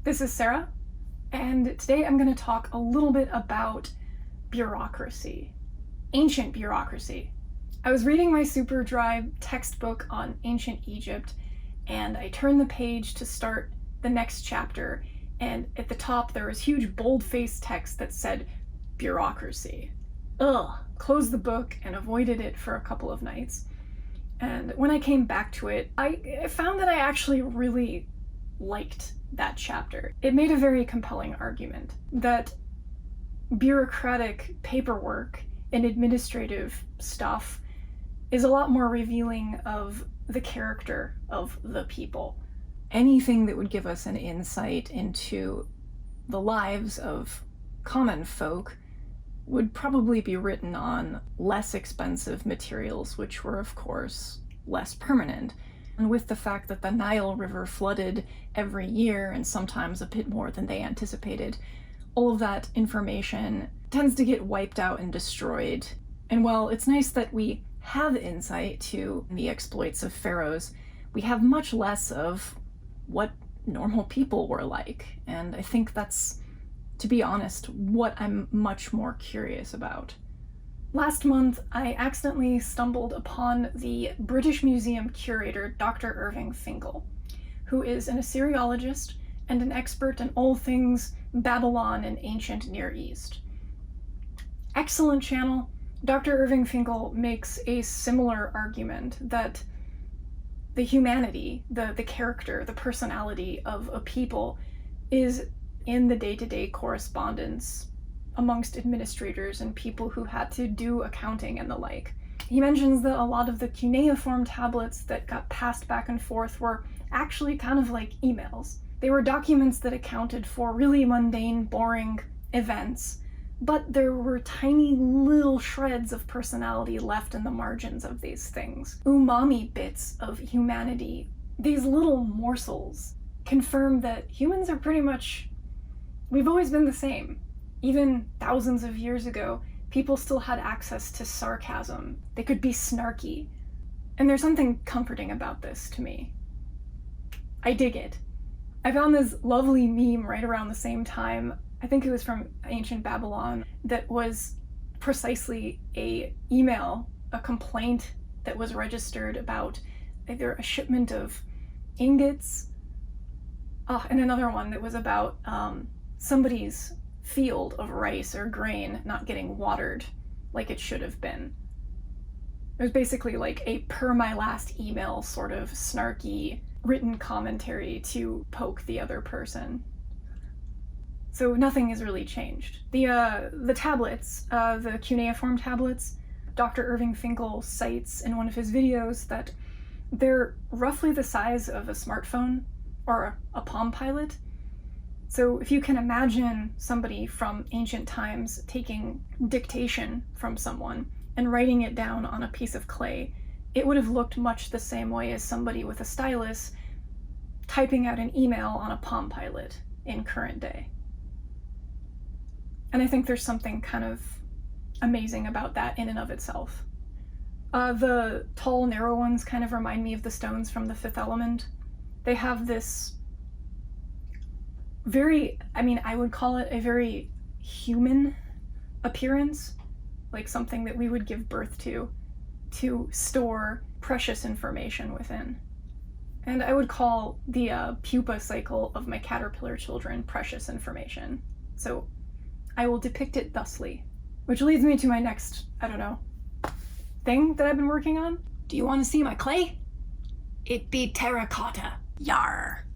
This is Sarah, and today I'm going to talk a little bit about bureaucracy, ancient bureaucracy. I was reading my Superdry textbook on ancient Egypt, and I turned the page to start the next chapter, and at the top there was huge bold-faced text that said bureaucracy. Ugh, closed the book and avoided it for a couple of nights. And when I came back to it, I found that I actually really liked that chapter. It made a very compelling argument that bureaucratic paperwork and administrative stuff is a lot more revealing of the character of the people. Anything that would give us an insight into the lives of common folk would probably be written on less expensive materials, which were, of course, less permanent. And with the fact that the Nile River flooded every year, and sometimes a bit more than they anticipated, all of that information tends to get wiped out and destroyed. And while it's nice that we have insight to the exploits of pharaohs, we have much less of what normal people were like. And I think that's, to be honest, what I'm much more curious about. Last month, I accidentally stumbled upon the British Museum curator, Dr. Irving Finkel, who is an Assyriologist and an expert in all things Babylon and ancient Near East. Excellent channel. Dr. Irving Finkel makes a similar argument that the humanity, the character, the personality of a people is in the day-to-day correspondence amongst administrators and people who had to do accounting and the like. He mentions that a lot of the cuneiform tablets that got passed back and forth were actually kind of like emails. They were documents that accounted for really mundane, boring events, but there were tiny little shreds of personality left in the margins of these things. Umami bits of humanity. These little morsels confirm that humans are pretty much, we've always been the same. Even thousands of years ago, people still had access to sarcasm. They could be snarky. And there's something comforting about this to me. I dig it. I found this lovely meme right around the same time, I think it was from ancient Babylon, that was precisely a email, a complaint that was registered about either a shipment of ingots, and another one that was about somebody's field of rice or grain not getting watered like it should have been. It was basically like a per my last email sort of snarky written commentary to poke the other person. So nothing has really changed. The tablets, the cuneiform tablets, Dr. Irving Finkel cites in one of his videos that they're roughly the size of a smartphone or a Palm Pilot. So if you can imagine somebody from ancient times taking dictation from someone and writing it down on a piece of clay, it would have looked much the same way as somebody with a stylus typing out an email on a Palm Pilot in current day. And I think there's something kind of amazing about that in and of itself. The tall, narrow ones kind of remind me of the stones from The Fifth Element. They have this I would call it a very human appearance, like something that we would give birth to store precious information within. And I would call the pupa cycle of my caterpillar children precious information. So I will depict it thusly. Which leads me to my next, thing that I've been working on. Do you want to see my clay? It be terracotta. Yar.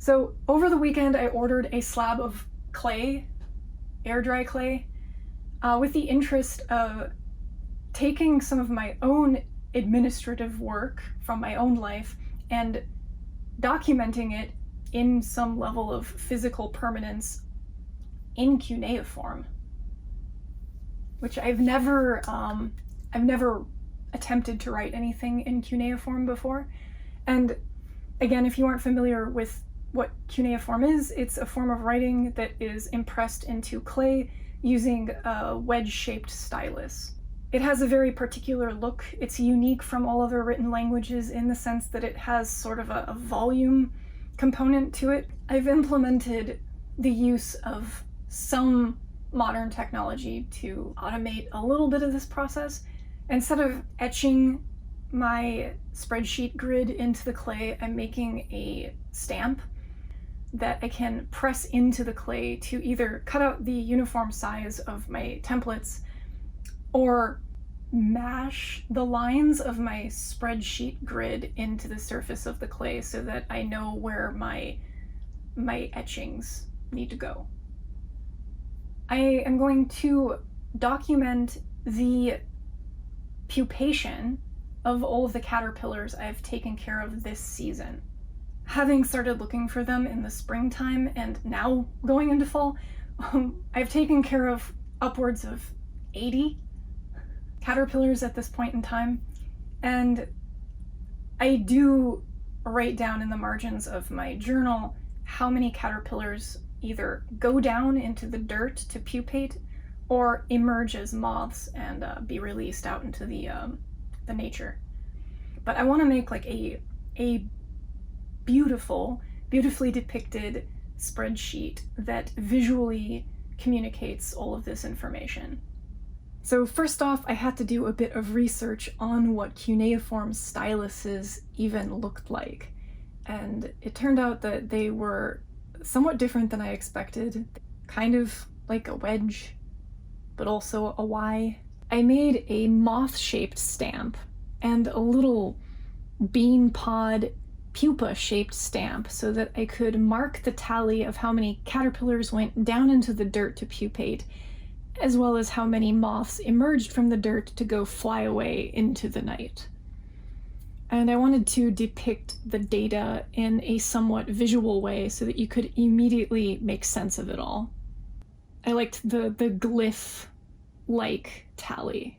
So over the weekend, I ordered a slab of clay, air dry clay, with the interest of taking some of my own administrative work from my own life and documenting it in some level of physical permanence in cuneiform, which I've never attempted to write anything in cuneiform before. And again, if you aren't familiar with what cuneiform is, it's a form of writing that is impressed into clay using a wedge-shaped stylus. It has a very particular look. It's unique from all other written languages in the sense that it has sort of a volume component to it. I've implemented the use of some modern technology to automate a little bit of this process. Instead of etching my spreadsheet grid into the clay, I'm making a stamp that I can press into the clay to either cut out the uniform size of my templates or mash the lines of my spreadsheet grid into the surface of the clay so that I know where my etchings need to go. I am going to document the pupation of all of the caterpillars I've taken care of this season. Having started looking for them in the springtime and now going into fall, I've taken care of upwards of 80 caterpillars at this point in time, and I do write down in the margins of my journal how many caterpillars either go down into the dirt to pupate or emerge as moths and be released out into the nature. But I want to make like a beautifully depicted spreadsheet that visually communicates all of this information. So first off, I had to do a bit of research on what cuneiform styluses even looked like. And it turned out that they were somewhat different than I expected. Kind of like a wedge, but also a Y. I made a moth-shaped stamp and a little bean pod pupa-shaped stamp so that I could mark the tally of how many caterpillars went down into the dirt to pupate, as well as how many moths emerged from the dirt to go fly away into the night. And I wanted to depict the data in a somewhat visual way so that you could immediately make sense of it all. I liked the glyph-like tally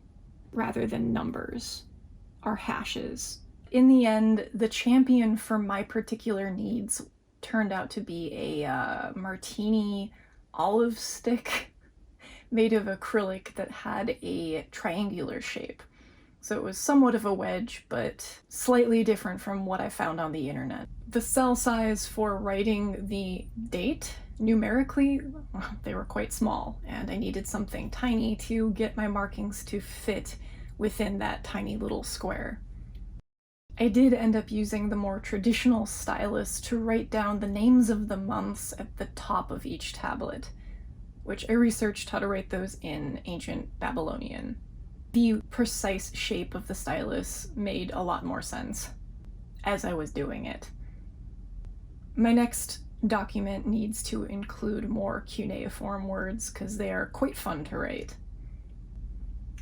rather than numbers or hashes. In the end, the champion for my particular needs turned out to be a martini olive stick made of acrylic that had a triangular shape. So it was somewhat of a wedge, but slightly different from what I found on the internet. The cell size for writing the date numerically, they were quite small, and I needed something tiny to get my markings to fit within that tiny little square. I did end up using the more traditional stylus to write down the names of the months at the top of each tablet, which I researched how to write those in ancient Babylonian. The precise shape of the stylus made a lot more sense as I was doing it. My next document needs to include more cuneiform words because they are quite fun to write.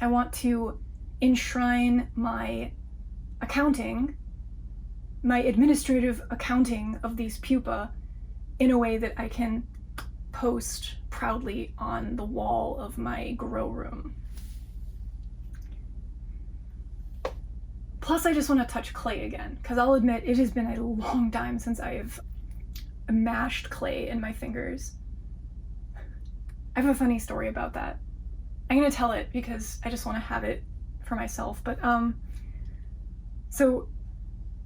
I want to enshrine my accounting, my administrative accounting of these pupa in a way that I can post proudly on the wall of my grow room. Plus, I just want to touch clay again, because I'll admit it has been a long time since I've mashed clay in my fingers. I have a funny story about that. I'm gonna tell it because I just want to have it for myself, but so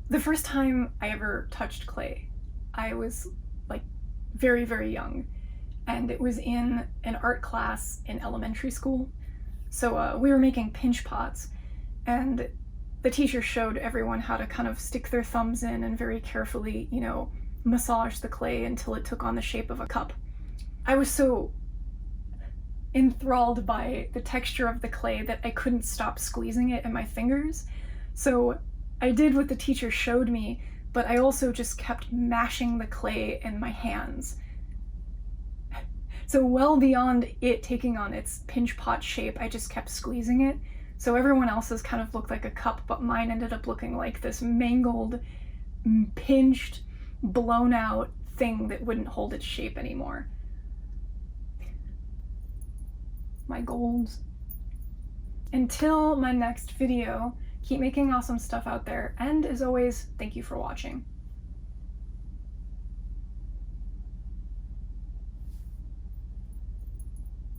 the first time I ever touched clay, I was like very, very young, and it was in an art class in elementary school. So we were making pinch pots, and the teacher showed everyone how to kind of stick their thumbs in and very carefully, you know, massage the clay until it took on the shape of a cup. I was so enthralled by the texture of the clay that I couldn't stop squeezing it in my fingers. So I did what the teacher showed me, but I also just kept mashing the clay in my hands. So well beyond it taking on its pinch pot shape, I just kept squeezing it. So everyone else's kind of looked like a cup, but mine ended up looking like this mangled, pinched, blown out thing that wouldn't hold its shape anymore. My goals. Until my next video, keep making awesome stuff out there, and as always, thank you for watching.